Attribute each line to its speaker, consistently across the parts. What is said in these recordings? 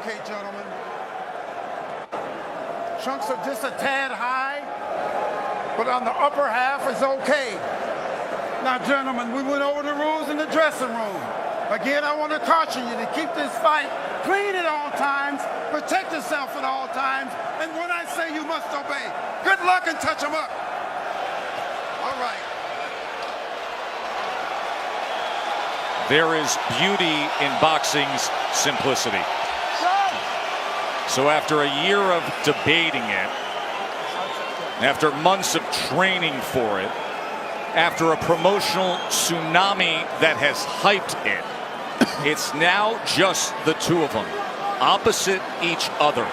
Speaker 1: Okay, gentlemen. Chunks are just a tad high, but on the upper half is okay. Now, gentlemen, we went over the rules in the dressing room. Again, I want to caution you to keep this fight clean at all times, protect yourself at all times, and when I say you must obey, good luck and touch them up. All right.
Speaker 2: There is beauty in boxing's simplicity. So after a year of debating it, after months of training for it, after a promotional tsunami that has hyped it, it's now just the two of them, opposite each other.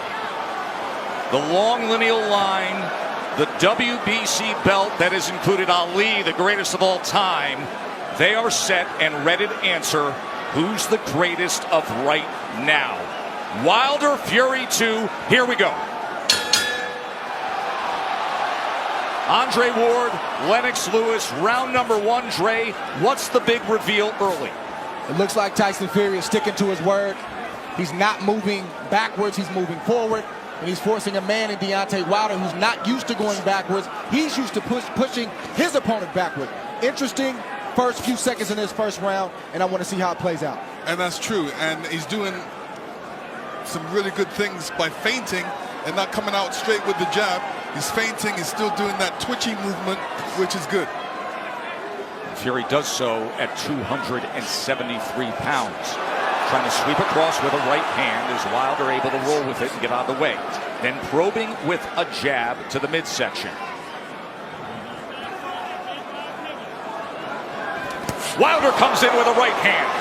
Speaker 2: The long lineal line, the WBC belt that has included Ali, the greatest of all time, they are set and ready to answer who's the greatest of right now. Wilder, Fury 2, here we go. Andre Ward, Lennox Lewis, round number 1. Dre, what's the big reveal early?
Speaker 3: It looks like Tyson Fury is sticking to his word. He's not moving backwards, he's moving forward. And he's forcing a man in Deontay Wilder who's not used to going backwards. He's used to pushing his opponent backward. Interesting first few seconds in this first round, and I want to see how it plays out.
Speaker 4: And that's true. And he's doing some really good things by feinting and not coming out straight with the jab. He's feinting, he's still doing that twitchy movement, which is good.
Speaker 2: Fury does so at 273 pounds. Trying to sweep across with a right hand. Is Wilder able to roll with it and get out of the way? Then probing with a jab to the midsection. Wilder comes in with a right hand.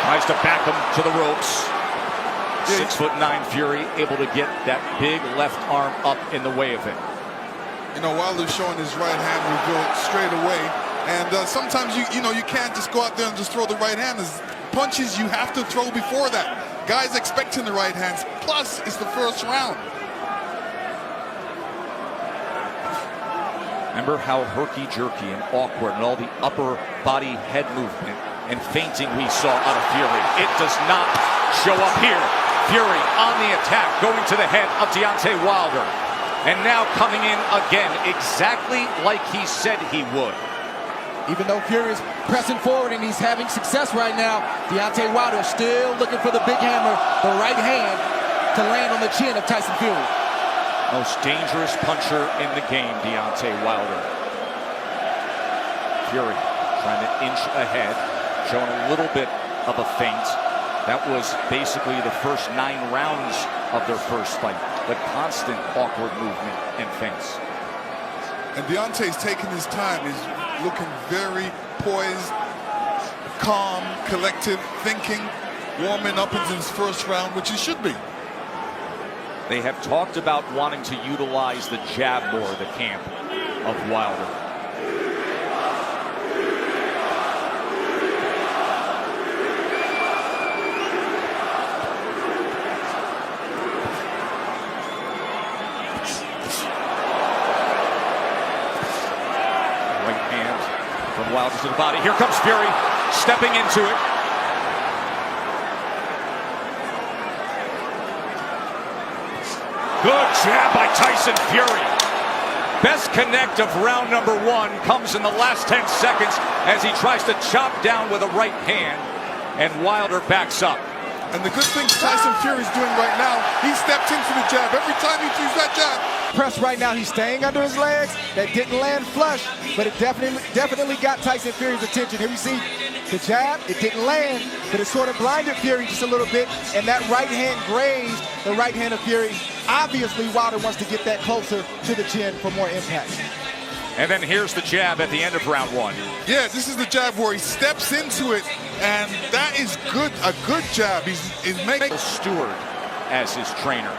Speaker 2: Tries to back him to the ropes. 6'9" Fury able to get that big left arm up in the way of it.
Speaker 4: You know, Wilder's showing his right hand reveal straight away. And sometimes you can't just go out there and just throw the right hand. There's punches you have to throw before that. Guys expecting the right hands. Plus, it's the first round.
Speaker 2: Remember how herky-jerky and awkward and all the upper body head movement and feinting we saw out of Fury. It does not show up here. Fury on the attack, going to the head of Deontay Wilder. And now coming in again, exactly like he said he would.
Speaker 3: Even though Fury is pressing forward and he's having success right now, Deontay Wilder is still looking for the big hammer, the right hand, to land on the chin of Tyson Fury.
Speaker 2: Most dangerous puncher in the game, Deontay Wilder. Fury trying to inch ahead, showing a little bit of a feint. That was basically the first 9 rounds of their first fight. The constant awkward movement and feints.
Speaker 4: And Deontay's taking his time. He's looking very poised, calm, collective, thinking, warming up into his first round, which he should be.
Speaker 2: They have talked about wanting to utilize the jab more, the camp of Wilder. Right hand from Wilder to the body. Here comes Fury, stepping into it. Good jab by Tyson Fury. Best connect of round number 1 comes in the last 10 seconds as he tries to chop down with a right hand, and Wilder backs up.
Speaker 4: And the good thing Tyson Fury's doing right now, he stepped into the jab. Every time he throws that jab.
Speaker 3: Press right now, he's staying under his legs. That didn't land flush, but it definitely got Tyson Fury's attention. Here we see the jab, it didn't land, but it sort of blinded Fury just a little bit, and that right hand grazed the right hand of Fury. Obviously, Wilder wants to get that closer to the chin for more impact.
Speaker 2: And then here's the jab at the end of round 1.
Speaker 4: Yeah, this is the jab where he steps into it, and that is good, a good jab. He's making
Speaker 2: Stewart as his trainer.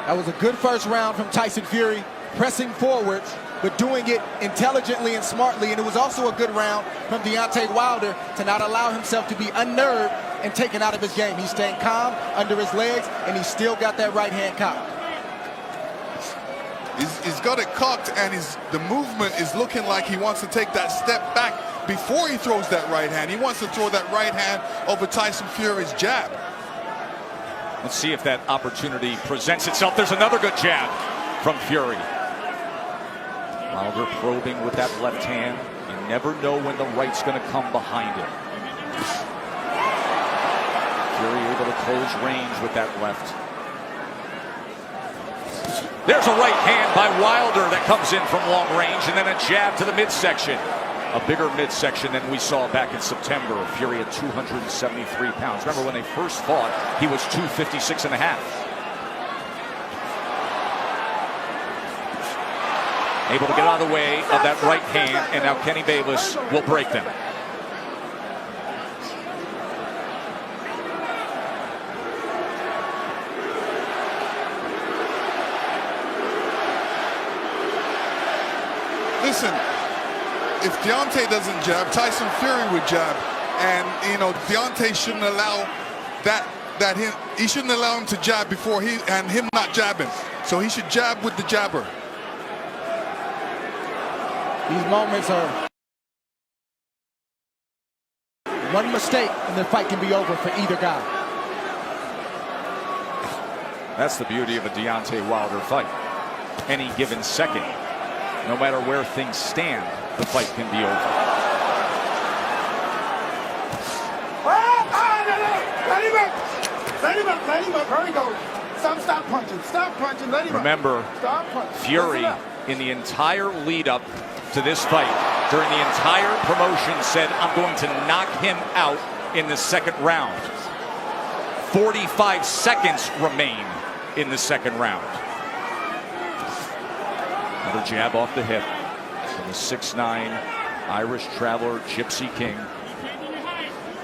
Speaker 3: That was a good first round from Tyson Fury, pressing forward, but doing it intelligently and smartly. And it was also a good round from Deontay Wilder to not allow himself to be unnerved and taken out of his game. He's staying calm under his legs, and he's still got that right hand cocked.
Speaker 4: He's got it cocked, and the movement is looking like he wants to take that step back before he throws that right hand. He wants to throw that right hand over Tyson Fury's jab.
Speaker 2: Let's see if that opportunity presents itself. There's another good jab from Fury. Wilder probing with that left hand. You never know when the right's going to come behind it. Fury able to close range with that left. There's a right hand by Wilder that comes in from long range, and then a jab to the midsection. A bigger midsection than we saw back in September. Fury at 273 pounds. Remember when they first fought, he was 256 and a half. Able to get out of the way of that right hand, and now Kenny Bayless will break them.
Speaker 4: Listen, if Deontay doesn't jab, Tyson Fury would jab, and Deontay shouldn't allow he shouldn't allow him to jab before him not jabbing. So he should jab with the jabber.
Speaker 3: These moments are one mistake and the fight can be over for either guy.
Speaker 2: That's the beauty of a Deontay Wilder fight. Any given second, no matter where things stand, the fight can be over.
Speaker 1: Let him up. There he goes. Stop punching. Stop punching. Let him
Speaker 2: Remember,
Speaker 1: up. Stop punching.
Speaker 2: Fury, in the entire lead up to this fight, during the entire promotion, said, I'm going to knock him out in the second round. 45 seconds remain in the second round. Another jab off the hip from the 6'9" Irish traveler, Gypsy King.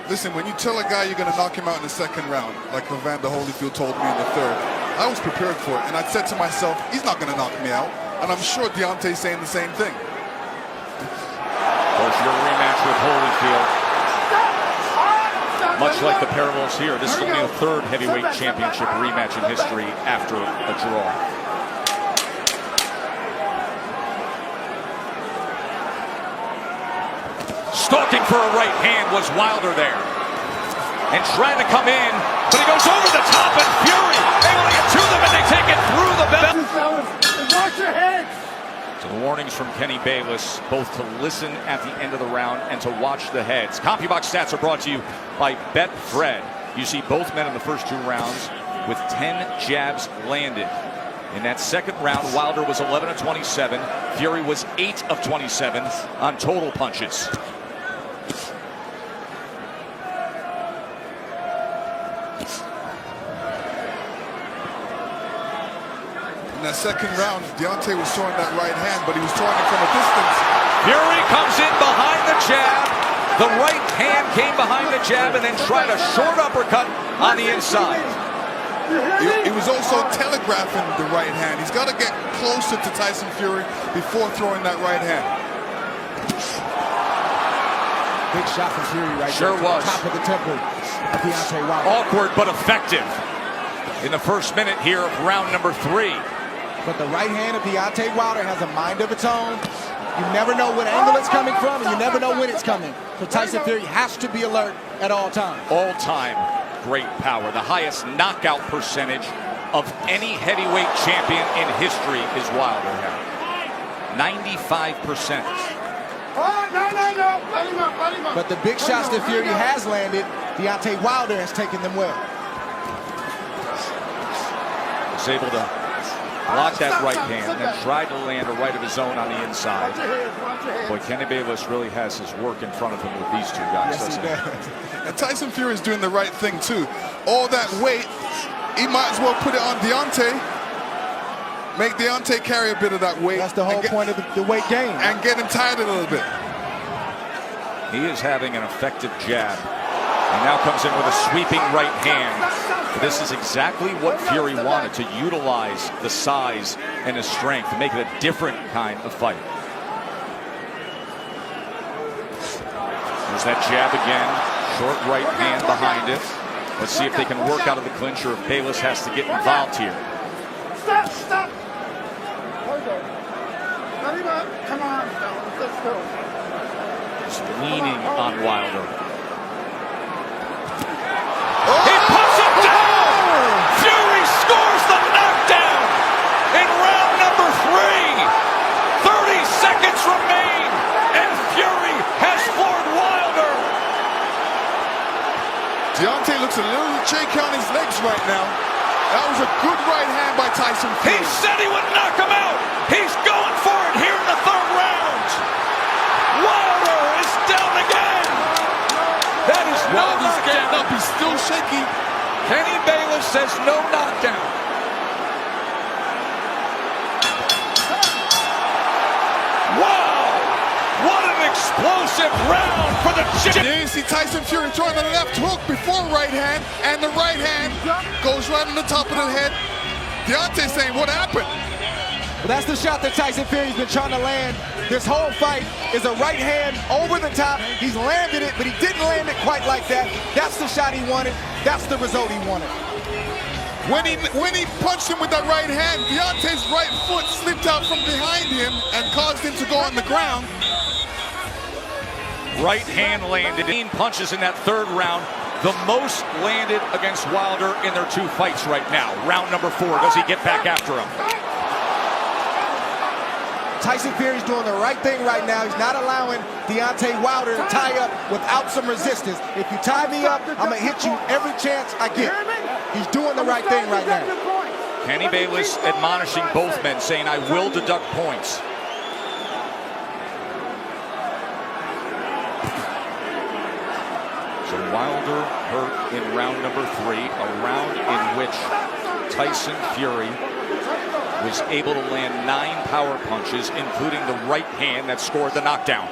Speaker 4: Listen, when you tell a guy you're going to knock him out in the second round, like Evander Holyfield told me in the third, I was prepared for it. And I said to myself, he's not going to knock me out. And I'm sure Deontay's saying the same thing.
Speaker 2: Of course, your rematch with Holyfield. Much like the parallels here, this is only the third heavyweight championship rematch in history after a draw. Stalking for a right hand was Wilder there. And trying to come in, but he goes over the top, and Fury able to get to them, and they take it through the belt.
Speaker 1: Watch your heads.
Speaker 2: So the warnings from Kenny Bayless, both to listen at the end of the round and to watch the heads. CompuBox stats are brought to you by Betfred. You see both men in the first two rounds with 10 jabs landed. In that second round, Wilder was 11 of 27. Fury was 8 of 27 on total punches.
Speaker 4: In that second round, Deontay was throwing that right hand, but he was throwing it from a distance.
Speaker 2: Fury comes in behind the jab. The right hand came behind the jab and then tried a short uppercut on the inside.
Speaker 4: He was also telegraphing the right hand. He's got to get closer to Tyson Fury before throwing that right hand.
Speaker 3: Big shot from Fury right
Speaker 2: Sure
Speaker 3: there.
Speaker 2: was.
Speaker 3: Top of the temple of Deontay Wilder.
Speaker 2: Awkward but effective in the first minute here of round number 3.
Speaker 3: But the right hand of Deontay Wilder has a mind of its own. You never know what angle it's coming from, and you never know when it's coming. So Tyson Fury has to be alert at all times.
Speaker 2: All-time great power. The highest knockout percentage of any heavyweight champion in history is Wilder had. 95%.
Speaker 1: Oh, no. Let him up.
Speaker 3: But the big shots that Fury has landed, Deontay Wilder has taken them well.
Speaker 2: Was able to block that right hand and then tried to land a right of his own on the inside. Boy, Kenny Bayless really has his work in front of him with these two guys,
Speaker 3: Yes,
Speaker 2: doesn't
Speaker 3: he
Speaker 2: he?
Speaker 3: does.
Speaker 4: And Tyson Fury is doing the right thing, too. All that weight, he might as well put it on Deontay. Make Deontay carry a bit of that weight.
Speaker 3: That's the whole point of the weight game.
Speaker 4: And get him tired a little bit.
Speaker 2: He is having an effective jab. And now comes in with a sweeping right hand. This is exactly what Fury wanted, to utilize the size and the strength to make it a different kind of fight. There's that jab again. Short right hand behind it. Let's see if they can work out of the clinch or if Bayless has to get involved here.
Speaker 1: Stop. Let him up. Come on.
Speaker 2: He's leaning on Wilder.
Speaker 4: He
Speaker 2: puts him down! Fury scores the knockdown in round number 3. 30 seconds remain, and Fury has floored Wilder.
Speaker 4: Deontay looks a little shaky on his legs right now. That was a good right hand by Tyson Fury.
Speaker 2: He said he would knock him out. He's going for it here in the 3rd round. Wilder is down again. That is no
Speaker 4: Wilder's
Speaker 2: knockdown.
Speaker 4: getting up. He's still shaky.
Speaker 2: Kenny Bayless says no knockdown. Wow! What an explosive round for the champ.
Speaker 4: There you see Tyson Fury throwing the left hook before right hand, and the right hand goes right on the top of the head. Deontay saying, what happened?
Speaker 3: Well, that's the shot that Tyson Fury's been trying to land this whole fight, is a right hand over the top. He's landed it, but he didn't land it quite like that. That's the shot he wanted. That's the result he wanted.
Speaker 4: When he punched him with that right hand, Deontay's right foot slipped out from behind him and caused him to go on the ground.
Speaker 2: Right hand landed. 18 punches in that 3rd round. The most landed against Wilder in their 2 fights right now. Round number 4. Does he get back after him?
Speaker 3: Tyson Fury's doing the right thing right now. He's not allowing Deontay Wilder to tie up without some resistance. If you tie me up, I'm going to hit you every chance I get. He's doing the right thing right now.
Speaker 2: Kenny Bayless admonishing both men, saying, I will deduct points. So Wilder hurt in round number 3, a round in which Tyson Fury was able to land 9 power punches, including the right hand that scored the knockdown.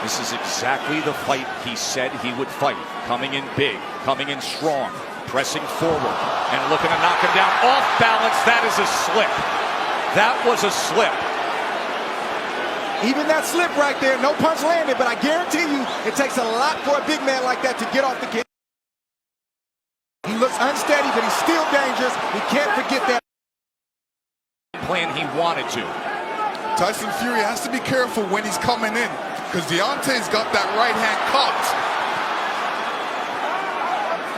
Speaker 2: This is exactly the fight he said he would fight. Coming in big, coming in strong, pressing forward, and looking to knock him down off balance. That is a slip. That was a slip.
Speaker 3: Even that slip right there, no punch landed, but I guarantee you it takes a lot for a big man like that to get off the kick. He looks unsteady, but he's still dangerous. We can't forget that.
Speaker 2: Plan he wanted to.
Speaker 4: Tyson Fury has to be careful when he's coming in, because Deontay's got that right hand cocked.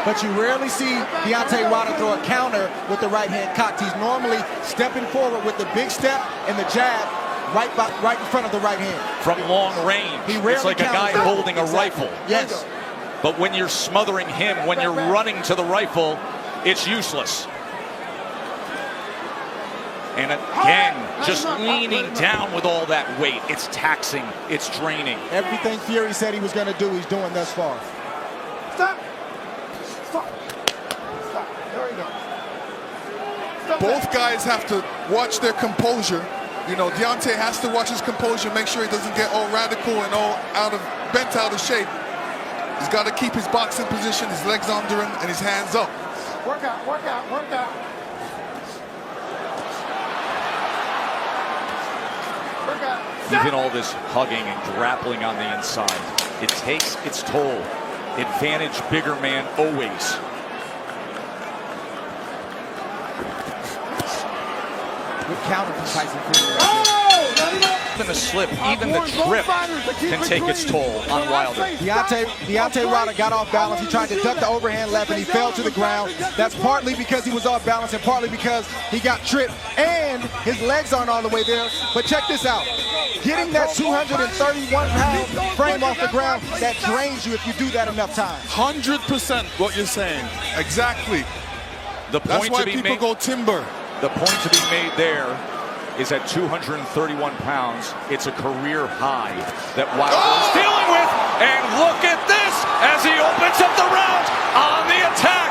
Speaker 3: But you rarely see Deontay Wilder throw a counter with the right hand cocked. He's normally stepping forward with the big step and the jab right in front of the right hand.
Speaker 2: From long range. It's like a guy holding a rifle.
Speaker 3: Yes.
Speaker 2: But when you're smothering him, when you're running to the rifle, it's useless. And again, just leaning down with all that weight. It's taxing, it's draining.
Speaker 3: Everything Fury said he was going to do, he's doing thus far.
Speaker 1: Stop. Stop. Stop. There you go. Stop.
Speaker 4: Both guys have to watch their composure. You know, Deontay has to watch his composure, make sure he doesn't get all radical and all bent out of shape. He's got to keep his boxing position, his legs under him, and his hands up.
Speaker 1: Work out, work out, work out. Work out.
Speaker 2: Even all this hugging and grappling on the inside, it takes its toll. Advantage bigger man always.
Speaker 3: Good counter from Tyson Fury.
Speaker 2: Even the slip, even the trip can take its toll on Wilder.
Speaker 3: Deontay Wilder got off balance. He tried to duck the overhand left and he fell to the ground. That's partly because he was off balance and partly because he got tripped and his legs aren't all the way there. But check this out. Getting that 231-pound frame off the ground, that drains you if you do that enough times.
Speaker 4: 100% what you're saying. Exactly.
Speaker 2: The
Speaker 4: That's
Speaker 2: point
Speaker 4: why
Speaker 2: to be
Speaker 4: people
Speaker 2: made,
Speaker 4: go timber.
Speaker 2: the point to be made there is at 231 pounds. It's a career high that Wilder is dealing with. And look at this as he opens up the round on the attack.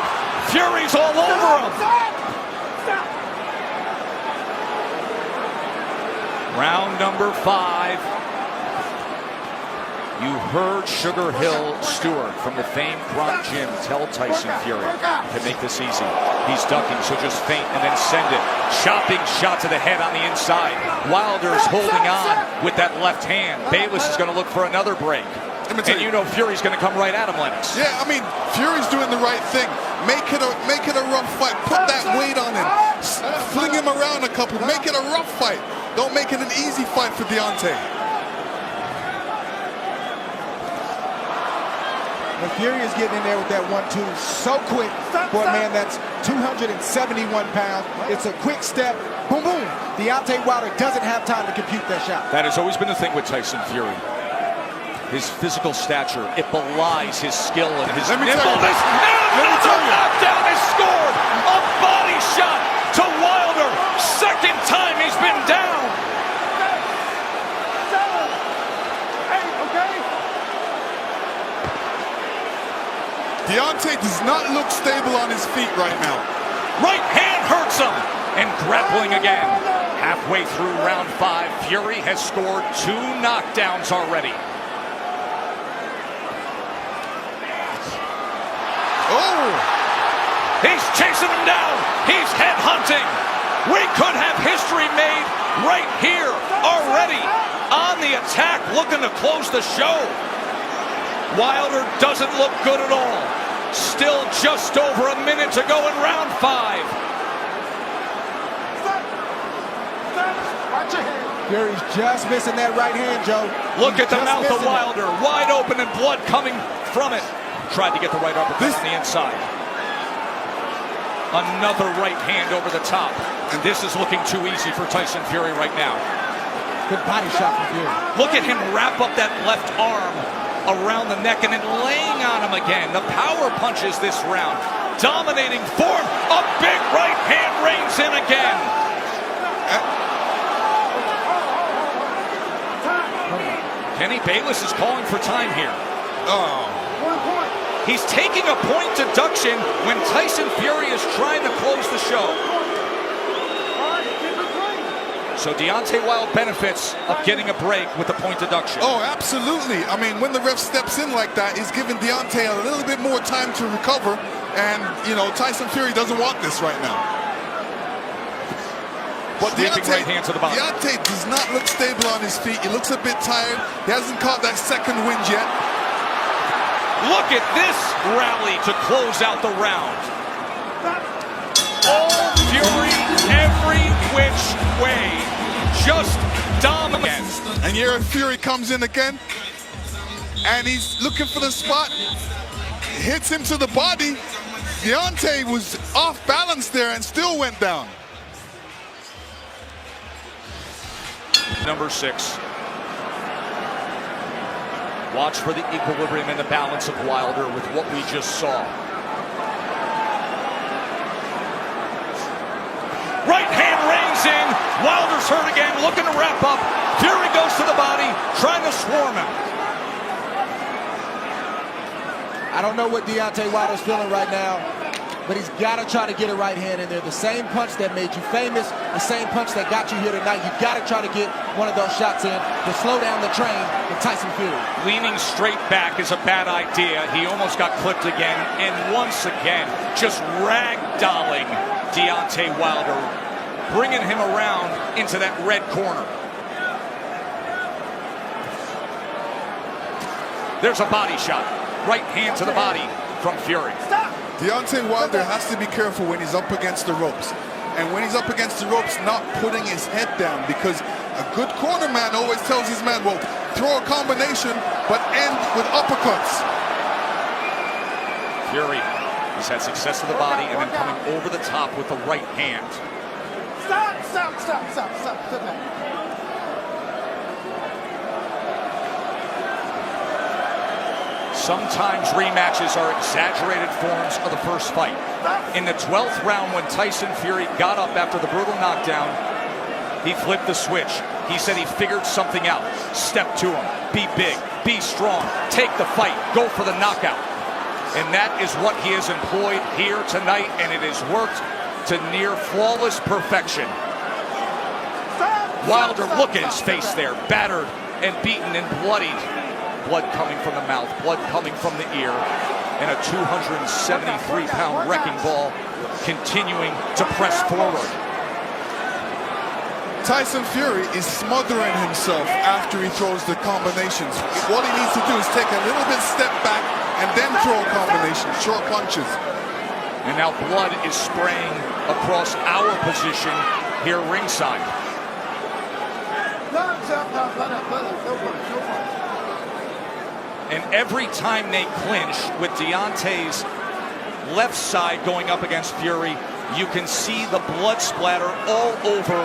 Speaker 2: Fury's all over him. Round number 5. You heard Sugar Hill Stewart from the famed Bronx Gym tell Tyson Fury to make this easy. He's ducking, so just feint and then send it. Chopping shot to the head on the inside. Wilder's holding on with that left hand. Bayless is going to look for another break. And you know Fury's going to come right at him, Lennox.
Speaker 4: Yeah, I mean, Fury's doing the right thing. Make it a rough fight. Put that weight on him. Fling him around a couple. Make it a rough fight. Don't make it an easy fight for Deontay.
Speaker 3: But Fury is getting in there with that 1-2 so quick for a man that's 271 pounds. It's a quick step, boom, boom. Deontay Wilder doesn't have time to compute that shot.
Speaker 2: That has always been the thing with Tyson Fury. His physical stature, it belies his skill and his nimbleness. Another knockdown is scored. A body shot to Wilder. Second time he's been down.
Speaker 4: Deontay does not look stable on his feet right now.
Speaker 2: Right hand hurts him. And grappling again. Halfway through round 5, Fury has scored 2 knockdowns already.
Speaker 4: Oh!
Speaker 2: He's chasing him down. He's headhunting. We could have history made right here already. On the attack, looking to close the show. Wilder doesn't look good at all. Still just over a minute to go in round 5.
Speaker 3: Fury's just missing that right hand, Joe.
Speaker 2: Look at the mouth of Wilder. Wide open and blood coming from it. Tried to get the right uppercut on the inside. Another right hand over the top. And this is looking too easy for Tyson Fury right now.
Speaker 3: Good body shot from Fury.
Speaker 2: Look at him wrap up that left arm around the neck and then laying on him again. The power punches this round. Dominating form. A big right hand reigns in again. Kenny Bayless is calling for time here.
Speaker 4: Oh.
Speaker 2: He's taking a point deduction when Tyson Fury is trying to close the show. So Deontay Wilder benefits of getting a break with the point deduction.
Speaker 4: Oh, absolutely. I mean, when the ref steps in like that, he's giving Deontay a little bit more time to recover. And, you know, Tyson Fury doesn't want this right now. But
Speaker 2: Deontay, right hand to the body.
Speaker 4: Deontay does not look stable on his feet. He looks a bit tired. He hasn't caught that second wind yet.
Speaker 2: Look at this rally to close out the round. All Fury every which way. Just dominant.
Speaker 4: And here Fury comes in again. And he's looking for the spot. Hits him to the body. Deontay was off balance there and still went down.
Speaker 2: Number 6. Watch for the equilibrium and the balance of Wilder with what we just saw. Right hand reins in. Wilder's hurt again, looking to wrap up. Fury goes to the body, trying to swarm him.
Speaker 3: I don't know what Deontay Wilder's feeling right now, but he's got to try to get a right hand in there. The same punch that made you famous, the same punch that got you here tonight. You got to try to get one of those shots in to slow down the train with Tyson Fury.
Speaker 2: Leaning straight back is a bad idea. He almost got clipped again, and once again, just ragdolling Deontay Wilder, bringing him around into that red corner. There's a body shot. Right hand to the body from Fury.
Speaker 4: Deontay Wilder has to be careful when he's up against the ropes. And when he's up against the ropes, not putting his head down, because a good corner man always tells his man, well, throw a combination, but end with uppercuts.
Speaker 2: Fury has had success to the body and then coming over the top with the right hand.
Speaker 1: Stop.
Speaker 2: Sometimes rematches are exaggerated forms of the first fight. In the 12th round, when Tyson Fury got up after the brutal knockdown, he flipped the switch. He said he figured something out. Step to him. Be big. Be strong. Take the fight. Go for the knockout. And that is what he has employed here tonight, and it has worked to near flawless perfection. Wilder, look at his face there. Battered and beaten and bloodied. Blood coming from the mouth, blood coming from the ear, and a 273-pound wrecking ball continuing to press forward.
Speaker 4: Tyson Fury is smothering himself after he throws the combinations. What he needs to do is take a little bit step back and then throw a combination, short punches.
Speaker 2: And now blood is spraying across our position here ringside. And every time they clinch with Deontay's left side going up against Fury, you can see the blood splatter all over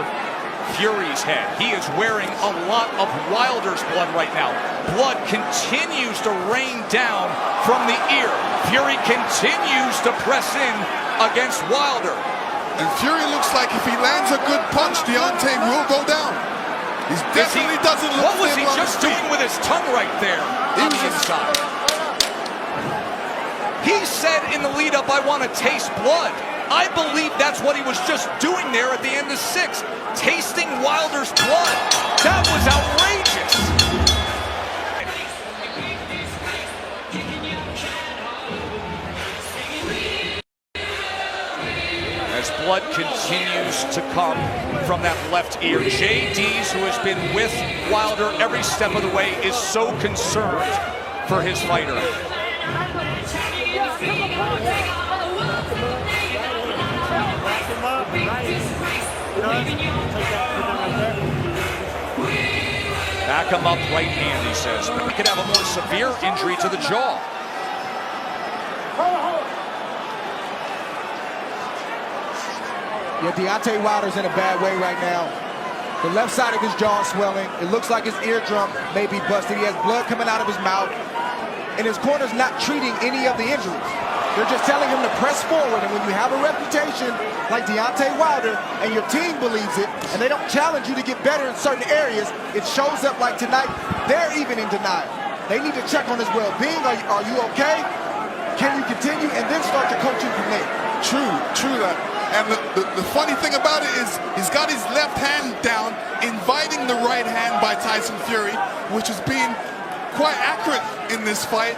Speaker 2: Fury's head. He is wearing a lot of Wilder's blood right now. Blood continues to rain down from the ear. Fury continues to press in against Wilder.
Speaker 4: And Fury looks like if he lands a good punch, Deontay will go down. He definitely doesn't look
Speaker 2: What was he
Speaker 4: stable on
Speaker 2: just
Speaker 4: his feet.
Speaker 2: doing with his tongue right there on the inside? He said in the lead up, I want to taste blood. I believe that's what he was just doing there at the end of 6, tasting Wilder's blood. That was outrageous. As blood continues to come from that left ear, JD's, who has been with Wilder every step of the way, is so concerned for his fighter. Back him up right hand, he says. But he could have a more severe injury to the jaw.
Speaker 3: Yeah, Deontay Wilder's in a bad way right now. The left side of his jaw is swelling. It looks like his eardrum may be busted. He has blood coming out of his mouth. And his corner's not treating any of the injuries. They're just telling him to press forward. And when you have a reputation like Deontay Wilder and your team believes it, and they don't challenge you to get better in certain areas, it shows up like tonight. They're even in denial. They need to check on his well-being. Are you okay? Can you continue? And then start to coach him from there.
Speaker 4: True that. And the funny thing about it is he's got his left hand down, inviting the right hand by Tyson Fury, which is being quite accurate in this fight.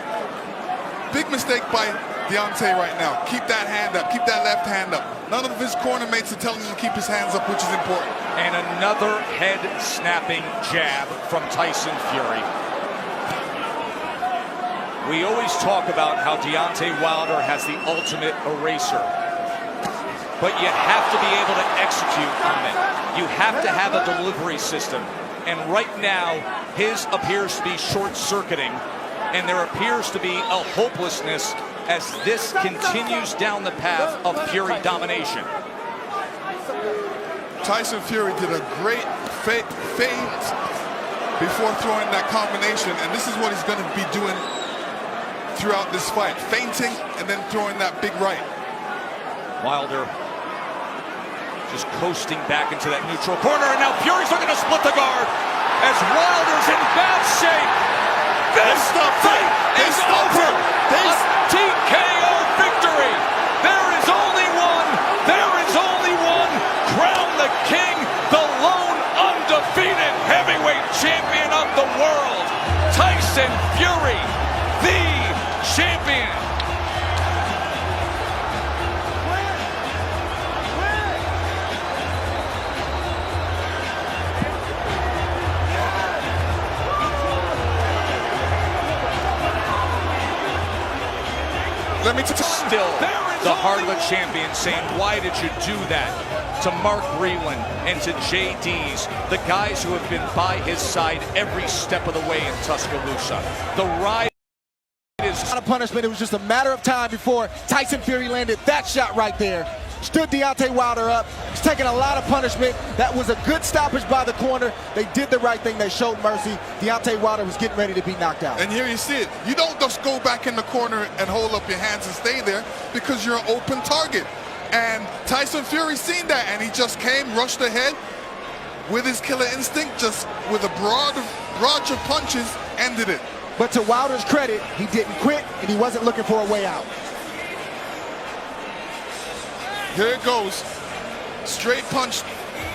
Speaker 4: Big mistake by Deontay right now. Keep that hand up. Keep that left hand up. None of his corner mates are telling him to keep his hands up, which is important.
Speaker 2: And another head-snapping jab from Tyson Fury. We always talk about how Deontay Wilder has the ultimate eraser. But you have to be able to execute on it. You have to have a delivery system. And right now, his appears to be short-circuiting. And there appears to be a hopelessness as this continues down the path of Fury domination.
Speaker 4: Tyson Fury did a great feint before throwing that combination. And this is what he's going to be doing throughout this fight. Feinting and then throwing that big right.
Speaker 2: Wilder just coasting back into that neutral corner, and now Fury's looking to split the guard as Wilder's in bad shape. This fight is over. A TKO victory. There is only one. There is only one. Crown the king, the lone undefeated heavyweight champion of the world, Tyson Fury, the champion.
Speaker 4: Let me
Speaker 2: Still, the heart of the champion saying, why did you do that? To Mark Breland and to JD's, the guys who have been by his side every step of the way in Tuscaloosa. The ride is
Speaker 3: Not a punishment. It was just a matter of time before Tyson Fury landed that shot right there. Stood Deontay Wilder up. He's taking a lot of punishment. That was a good stoppage by the corner. They did the right thing. They showed mercy. Deontay Wilder was getting ready to be knocked out.
Speaker 4: And here you see it. You don't just go back in the corner and hold up your hands and stay there because you're an open target. And Tyson Fury seen that, and he just came, rushed ahead with his killer instinct, just with a barrage of punches, ended it.
Speaker 3: But to Wilder's credit, he didn't quit, and he wasn't looking for a way out.
Speaker 4: Here it goes. Straight punch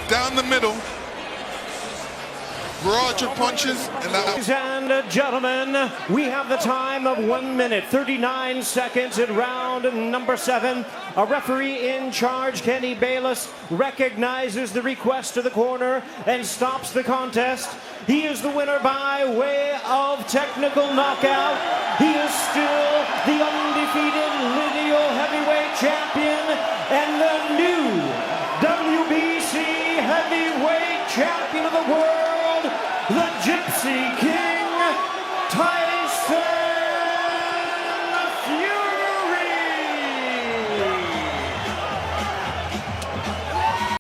Speaker 4: down the middle. Barrage of punches. And
Speaker 5: Ladies and gentlemen, we have the time of 1 minute, 39 seconds in round number 7. A referee in charge, Kenny Bayless, recognizes the request to the corner and stops the contest. He is the winner by way of technical knockout. He is still the undefeated lineal heavyweight champion and the new WBC heavyweight champion of the world, Gypsy King.